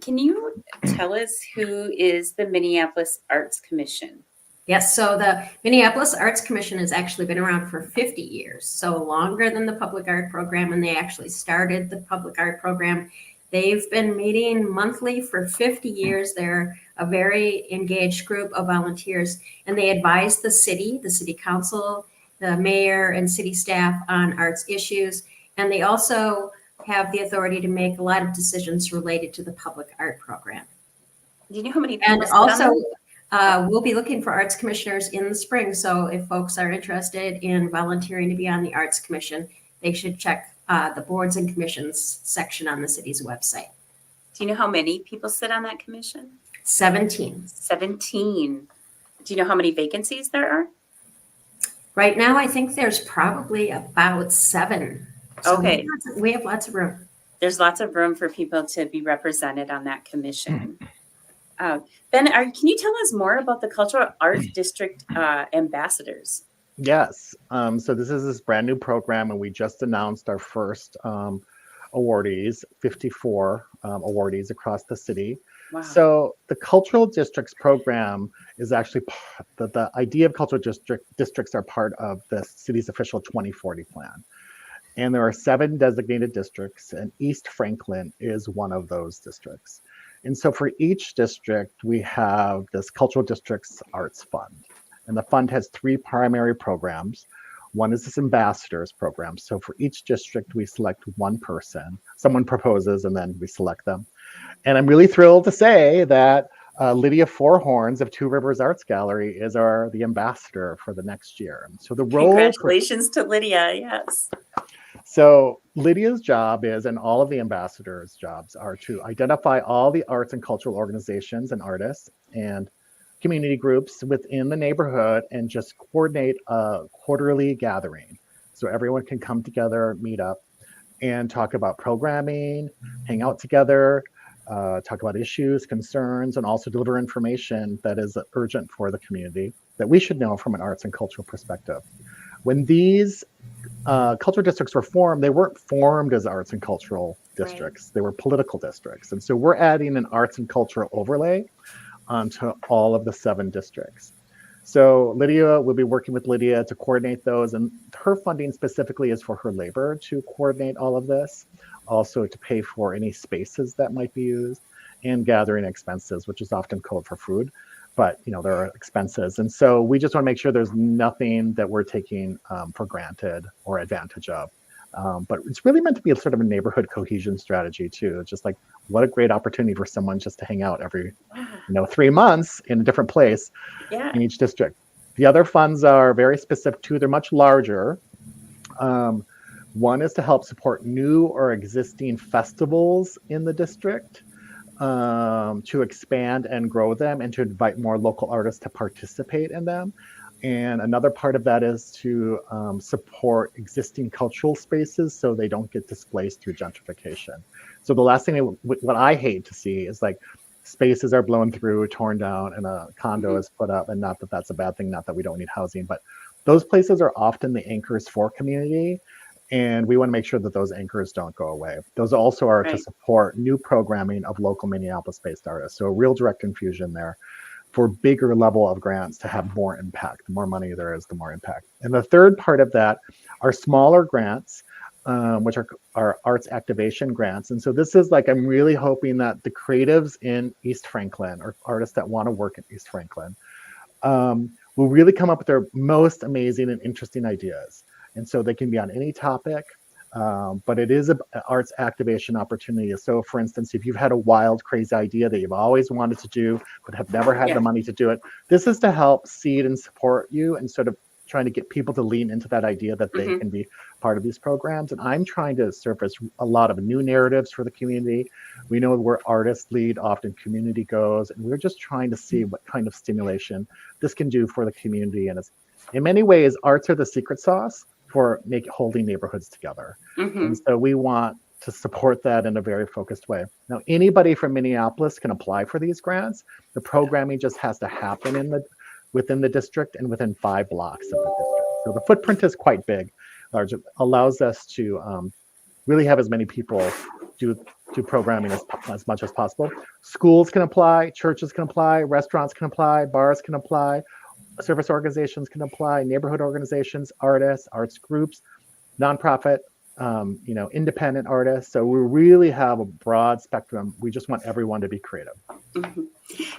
Can you tell us who is the Minneapolis Arts Commission? Yes, so the Minneapolis Arts Commission has actually been around for 50 years, so longer than the public art program, and they actually started the public art program. They've been meeting monthly for 50 years. They're a very engaged group of volunteers, and they advise the city council, the mayor, and city staff on arts issues, and they also have the authority to make a lot of decisions related to the public art program. Do you know how many people? And also, we'll be looking for arts commissioners in the spring. So if folks are interested in volunteering to be on the Arts Commission, they should check the boards and commissions section on the city's website. Do you know how many people sit on that commission? 17. 17. Do you know how many vacancies there are? Right now, I think there's probably about 7. So okay. We have lots of room. There's lots of room for people to be represented on that commission. Ben, can you tell us more about the Cultural Arts District ambassadors? Yes. So this is this brand new program, and we just announced our first awardees, 54 awardees across the city. Wow. So the Cultural Districts program is actually the idea of cultural districts are part of the city's official 2040 plan. And there are 7 designated districts, and East Franklin is one of those districts. And so for each district, we have this Cultural Districts Arts Fund. And the fund has 3 primary programs. One is this ambassadors program. So for each district, we select one person. Someone proposes, and then we select them. And I'm really thrilled to say that Lydia Forehorns of Two Rivers Arts Gallery is the ambassador for the next year. So the role. Congratulations to Lydia, yes. So Lydia's job is, and all of the ambassadors' jobs are, to identify all the arts and cultural organizations and artists and community groups within the neighborhood and just coordinate a quarterly gathering. So everyone can come together, meet up, and talk about programming, hang out together, talk about issues, concerns, and also deliver information that is urgent for the community that we should know from an arts and cultural perspective. When these cultural districts were formed, they weren't formed as arts and cultural districts. They were political districts. And so we're adding an arts and cultural overlay onto all of the 7 districts. So Lydia, we'll be working with Lydia to coordinate those, and her funding specifically is for her labor to coordinate all of this, also to pay for any spaces that might be used, and gathering expenses, which is often code for food, but there are expenses. And so we just want to make sure there's nothing that we're taking for granted or advantage of. But it's really meant to be a sort of a neighborhood cohesion strategy too. It's just like, what a great opportunity for someone just to hang out every 3 months in a different place in each district. The other funds are very specific too. They're much larger. One is to help support new or existing festivals in the district, to expand and grow them and to invite more local artists to participate in them. And another part of that is to support existing cultural spaces so they don't get displaced through gentrification. So the last thing, what I hate to see is like spaces are blown through, torn down, and a condo is put up. And not that that's a bad thing, not that we don't need housing, but those places are often the anchors for community. And we want to make sure that those anchors don't go away. Those also are to support new programming of local Minneapolis-based artists. So a real direct infusion there for bigger level of grants to have more impact. The more money there is, the more impact. And the third part of that are smaller grants, which are arts activation grants. And so this is like, I'm really hoping that the creatives in East Franklin, or artists that want to work in East Franklin, will really come up with their most amazing and interesting ideas. And so they can be on any topic, but it is an arts activation opportunity. So for instance, if you've had a wild, crazy idea that you've always wanted to do, but have never had the money to do it, this is to help seed and support you and sort of trying to get people to lean into that idea that they can be part of these programs. And I'm trying to surface a lot of new narratives for the community. We know where artists lead, often community goes, and we're just trying to see what kind of stimulation this can do for the community. And it's, in many ways, arts are the secret sauce for holding neighborhoods together. And so we want to support that in a very focused way. Now, anybody from Minneapolis can apply for these grants. The programming just has to happen within the district and within 5 blocks of the district. So the footprint is quite big. Large. It allows us to really have as many people do programming as much as possible. Schools can apply, churches can apply, restaurants can apply, bars can apply, service organizations can apply, neighborhood organizations, artists, arts groups, nonprofit, independent artists. So we really have a broad spectrum. We just want everyone to be creative.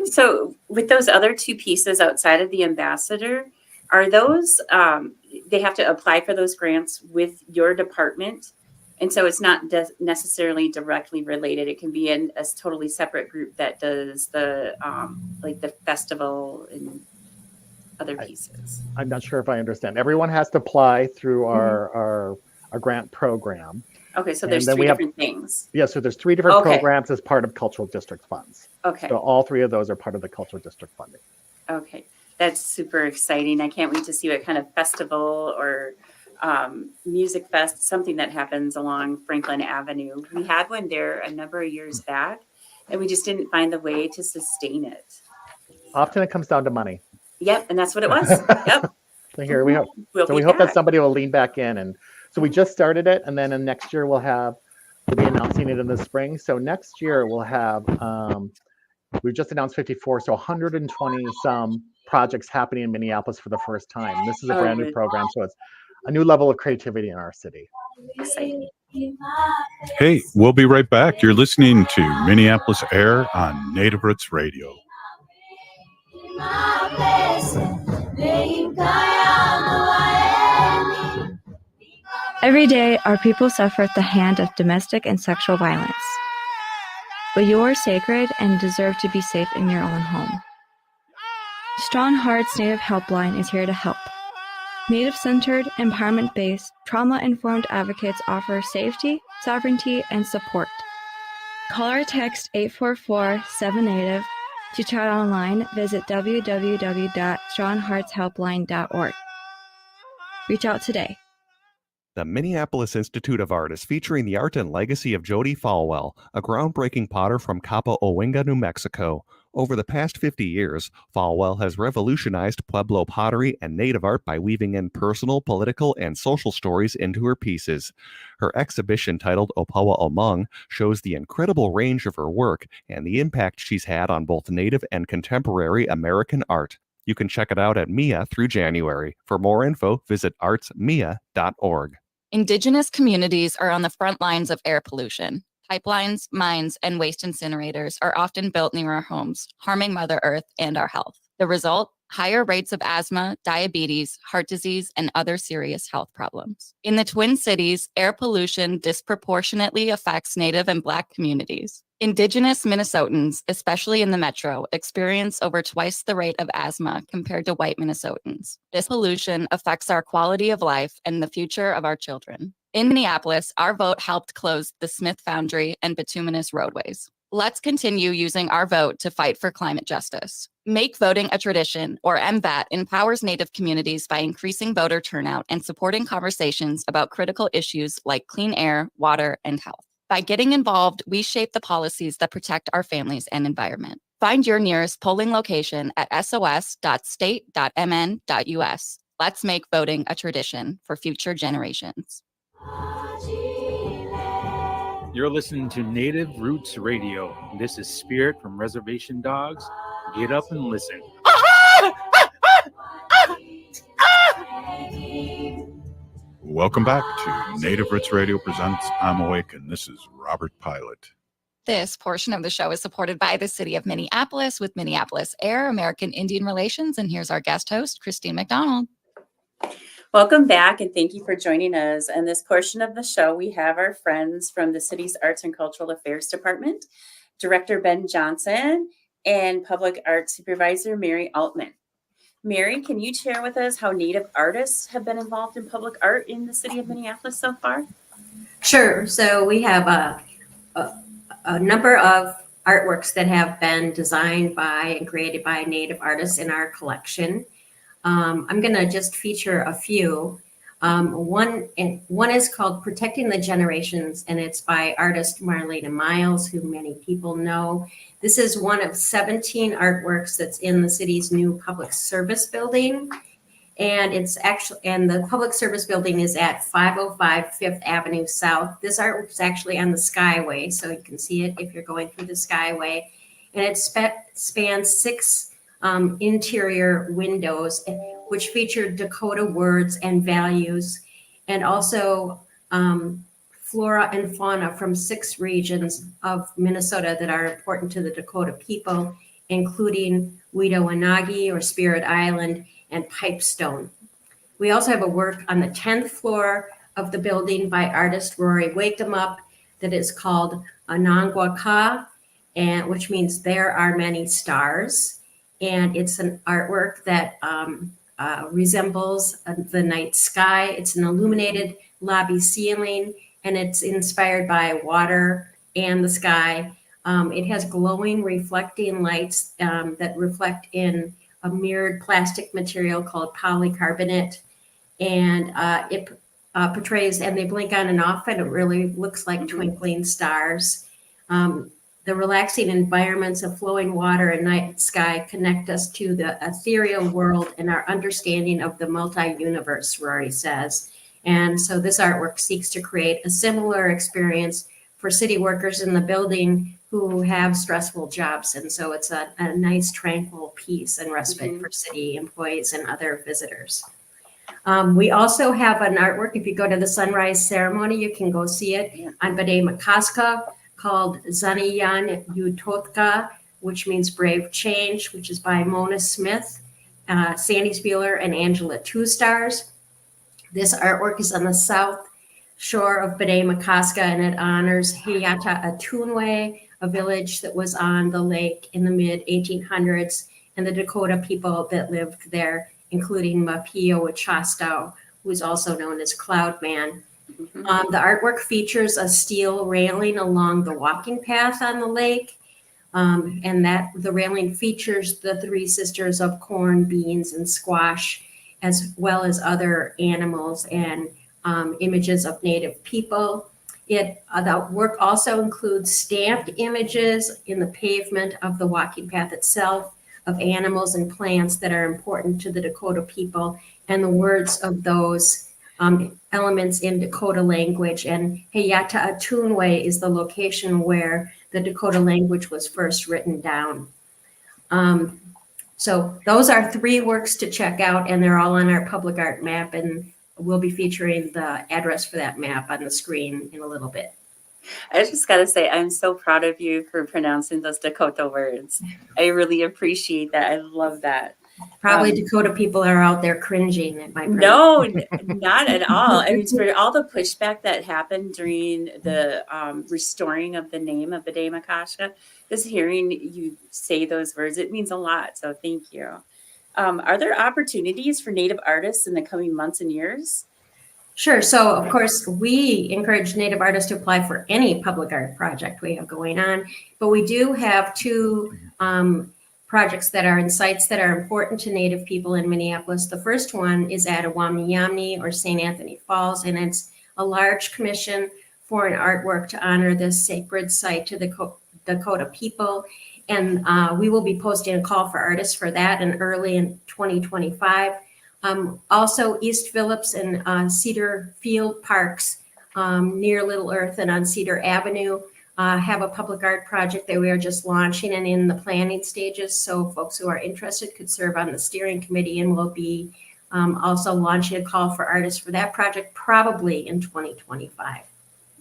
So with those other 2 pieces outside of the ambassador, are those, they have to apply for those grants with your department? And so it's not necessarily directly related. It can be in a totally separate group that does the, like the festival and other pieces. I'm not sure if I understand. Everyone has to apply through our grant program. Okay, so there's 3 different things. Yeah, so there's 3 different programs as part of cultural district funds. Okay. So all 3 of those are part of the cultural district funding. Okay, that's super exciting. I can't wait to see what kind of festival or music fest, something that happens along Franklin Avenue. We had one there a number of years back, and we just didn't find the way to sustain it. Often it comes down to money. Yep, and that's what it was. Yep. So here we hope. We hope that somebody will lean back in, and so we just started it, and then in next year we'll be announcing it in the spring. So next year we'll have we've just announced 54, so 120 some projects happening in Minneapolis for the first time. This is a brand new program, so it's a new level of creativity in our city. Exciting. Hey, we'll be right back. You're listening to Minneapolis A.I.R on Native Roots Radio. Every day, our people suffer at the hand of domestic and sexual violence. But you are sacred and deserve to be safe in your own home. Strong Hearts Native Helpline is here to help. Native-centered, empowerment-based, trauma-informed advocates offer safety, sovereignty, and support. Call or text 844-7NATIVE. To chat online, visit www.strongheartshelpline.org. Reach out today. The Minneapolis Institute of Art is featuring the art and legacy of Jody Falwell, a groundbreaking potter from Cabo Owinga, New Mexico. Over the past 50 years, Falwell has revolutionized Pueblo pottery and native art by weaving in personal, political, and social stories into her pieces. Her exhibition titled Opawa Omung shows the incredible range of her work and the impact she's had on both native and contemporary American art. You can check it out at MIA through January. For more info, visit artsmia.org. Indigenous communities are on the front lines of air pollution. Pipelines, mines, and waste incinerators are often built near our homes, harming Mother Earth and our health. The result? Higher rates of asthma, diabetes, heart disease, and other serious health problems. In the Twin Cities, air pollution disproportionately affects Native and Black communities. Indigenous Minnesotans, especially in the metro, experience over twice the rate of asthma compared to white Minnesotans. This pollution affects our quality of life and the future of our children. In Minneapolis, our vote helped close the Smith Foundry and bituminous roadways. Let's continue using our vote to fight for climate justice. Make Voting a Tradition, or MVAT, empowers Native communities by increasing voter turnout and supporting conversations about critical issues like clean air, water, and health. By getting involved, we shape the policies that protect our families and environment. Find your nearest polling location at sos.state.mn.us. Let's make voting a tradition for future generations. You're listening to Native Roots Radio. This is Spirit from Reservation Dogs. Get up and listen. Welcome back to Native Roots Radio presents I'm Awake, and this is Robert Pilot. This portion of the show is supported by the City of Minneapolis with Minneapolis A.I.R, American Indian Relations, and here's our guest host, Christine McDonald. Welcome back, and thank you for joining us. In this portion of the show, we have our friends from the city's Arts and Cultural Affairs Department, Director Ben Johnson, and Public Art Supervisor Mary Altman. Mary, can you share with us how Native artists have been involved in public art in the city of Minneapolis so far? Sure. So we have a number of artworks that have been designed by and created by Native artists in our collection. I'm going to just feature a few. One is called Protecting the Generations, and it's by artist Marlena Miles, who many people know. This is one of 17 artworks that's in the city's new public service building. And the public service building is at 505 5th Avenue South. This artwork is actually on the Skyway, so you can see it if you're going through the Skyway. And it spans 6 interior windows, which feature Dakota words and values, and also flora and fauna from 6 regions of Minnesota that are important to the Dakota people, including Wedowanagi or Spirit Island and Pipestone. We also have a work on the 10th floor of the building by artist Rory Wakemup that is called Anangwaka, and which means there are many stars. And it's an artwork that resembles the night sky. It's an illuminated lobby ceiling, and it's inspired by water and the sky. It has glowing, reflecting lights that reflect in a mirrored plastic material called polycarbonate. And it portrays, and they blink on and off, and it really looks like twinkling stars. The relaxing environments of flowing water and night sky connect us to the ethereal world and our understanding of the multi-universe, Rory says. And so this artwork seeks to create a similar experience for city workers in the building who have stressful jobs. And so it's a nice, tranquil peace and respite for city employees and other visitors. We also have an artwork. If you go to the sunrise ceremony, you can go see it on Bade Makaska, called Zaniyan Utotka, which means brave change, which is by Mona Smith, Sandy Spieler, and Angela Two Stars. This artwork is on the south shore of Bade Makaska, and it honors Hayata Atunwe, a village that was on the lake in the mid-1800s, and the Dakota people that lived there, including Mapio Chastow, who is also known as Cloud Man. The artwork features a steel railing along the walking path on the lake, and that the railing features the 3 sisters of corn, beans, and squash, as well as other animals and images of Native people. The work also includes stamped images in the pavement of the walking path itself of animals and plants that are important to the Dakota people, and the words of those elements in Dakota language. And Hayata Atunwe is the location where the Dakota language was first written down. So those are 3 works to check out, and they're all on our public art map, and we'll be featuring the address for that map on the screen in a little bit. I just got to say, I'm so proud of you for pronouncing those Dakota words. I really appreciate that. I love that. Probably Dakota people are out there cringing at my No, not at all. I mean, for all the pushback that happened during the restoring of the name of B'dai-Makashka, just hearing you say those words, it means a lot. So thank you. Are there opportunities for Native artists in the coming months and years? Sure. So, of course, we encourage Native artists to apply for any public art project we have going on, but we do have 2 projects that are in sites that are important to Native people in Minneapolis. The first one is at Awamiyamni or St. Anthony Falls, and it's a large commission for an artwork to honor this sacred site to the Dakota people. And we will be posting a call for artists for that in early in 2025. Also, East Phillips and Cedar Field Parks near Little Earth and on Cedar Avenue have a public art project that we are just launching and in the planning stages. So folks who are interested could serve on the steering committee, and we'll be also launching a call for artists for that project probably in 2025.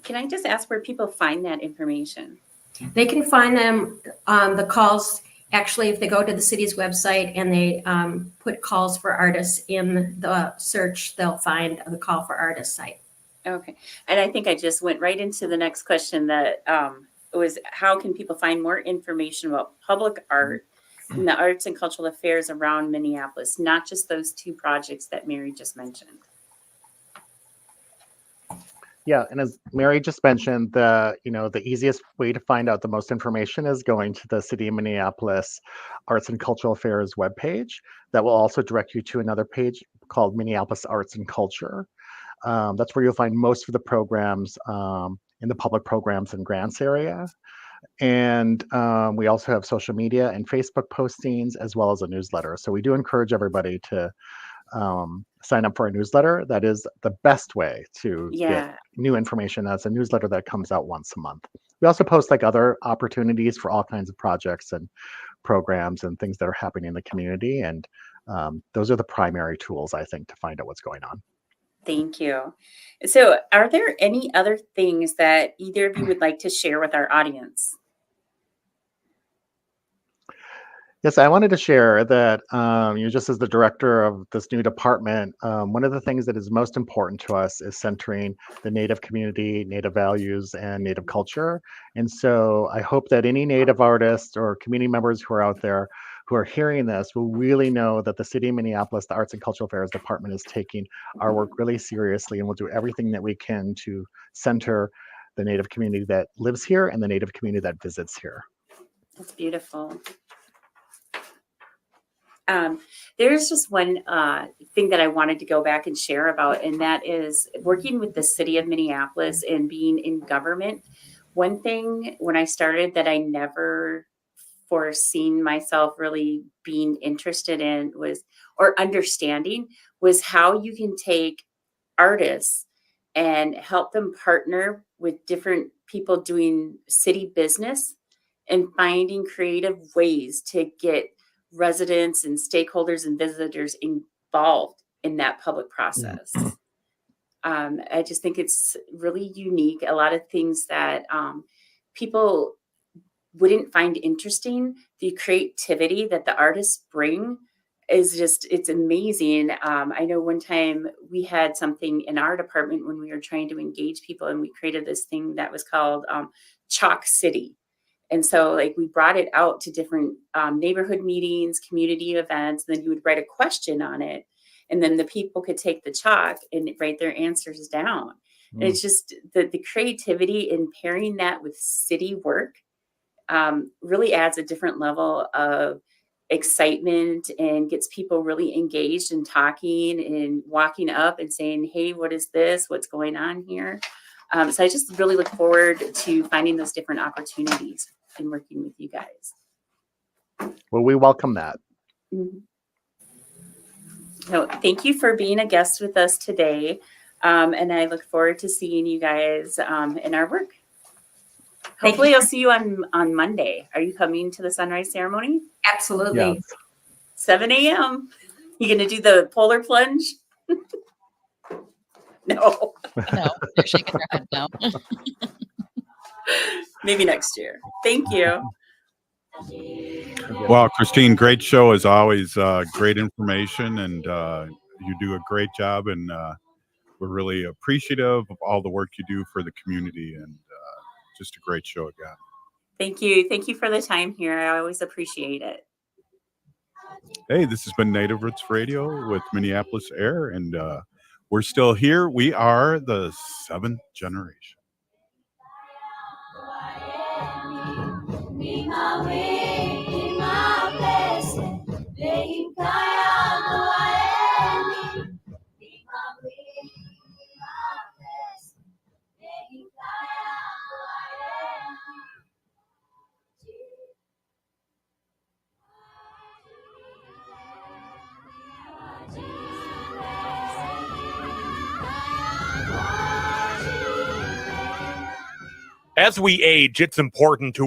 Can I just ask where people find that information? They can find them on the calls. Actually, if they go to the city's website and they put calls for artists in the search, they'll find the call for artists site. Okay. And I think I just went right into the next question that was how can people find more information about public art and the arts and cultural affairs around Minneapolis, not just those 2 projects that Mary just mentioned? Yeah, and as Mary just mentioned, the easiest way to find out the most information is going to the City of Minneapolis Arts and Cultural Affairs webpage. That will also direct you to another page called Minneapolis Arts and Culture. That's where you'll find most of the programs in the public programs and grants area. And we also have social media and Facebook postings as well as a newsletter. So we do encourage everybody to sign up for our newsletter. That is the best way to get new information. That's a newsletter that comes out once a month. We also post like other opportunities for all kinds of projects and programs and things that are happening in the community. And those are the primary tools, I think, to find out what's going on. Thank you. So are there any other things that either of you would like to share with our audience? Yes, I wanted to share that, just as the director of this new department, one of the things that is most important to us is centering the Native community, Native values, and Native culture. And so I hope that any Native artists or community members who are out there who are hearing this will really know that the City of Minneapolis, the Arts and Cultural Affairs Department, is taking our work really seriously, and we'll do everything that we can to center the Native community that lives here and the Native community that visits here. That's beautiful. There's just one thing that I wanted to go back and share about, and that is working with the City of Minneapolis and being in government. One thing when I started that I never foreseen myself really being interested in was, or understanding, was how you can take artists and help them partner with different people doing city business and finding creative ways to get residents and stakeholders and visitors involved in that public process. I just think it's really unique. A lot of things that people wouldn't find interesting, the creativity that the artists bring is just, it's amazing. I know one time we had something in our department when we were trying to engage people, and we created this thing that was called Chalk City. And so like we brought it out to different neighborhood meetings, community events, and then you would write a question on it. And then the people could take the chalk and write their answers down. And it's just the creativity in pairing that with city work really adds a different level of excitement and gets people really engaged and talking and walking up and saying, hey, what is this? What's going on here? So I just really look forward to finding those different opportunities and working with you guys. Well, we welcome that. Mm-hmm. So thank you for being a guest with us today. And I look forward to seeing you guys in our work. Hopefully I'll see you on Monday. Are you coming to the sunrise ceremony? Absolutely. Yes. 7 a.m. You going to do the polar plunge? No. No, you're shaking your head no. Maybe next year. Thank you. Well, Christine, great show as always. Great information, and you do a great job, and we're really appreciative of all the work you do for the community, and just a great show again. Thank you. Thank you for the time here. I always appreciate it. Hey, this has been Native Roots Radio with Minneapolis A.I.R, and we're still here. We are the 7th generation. As we age, it's important to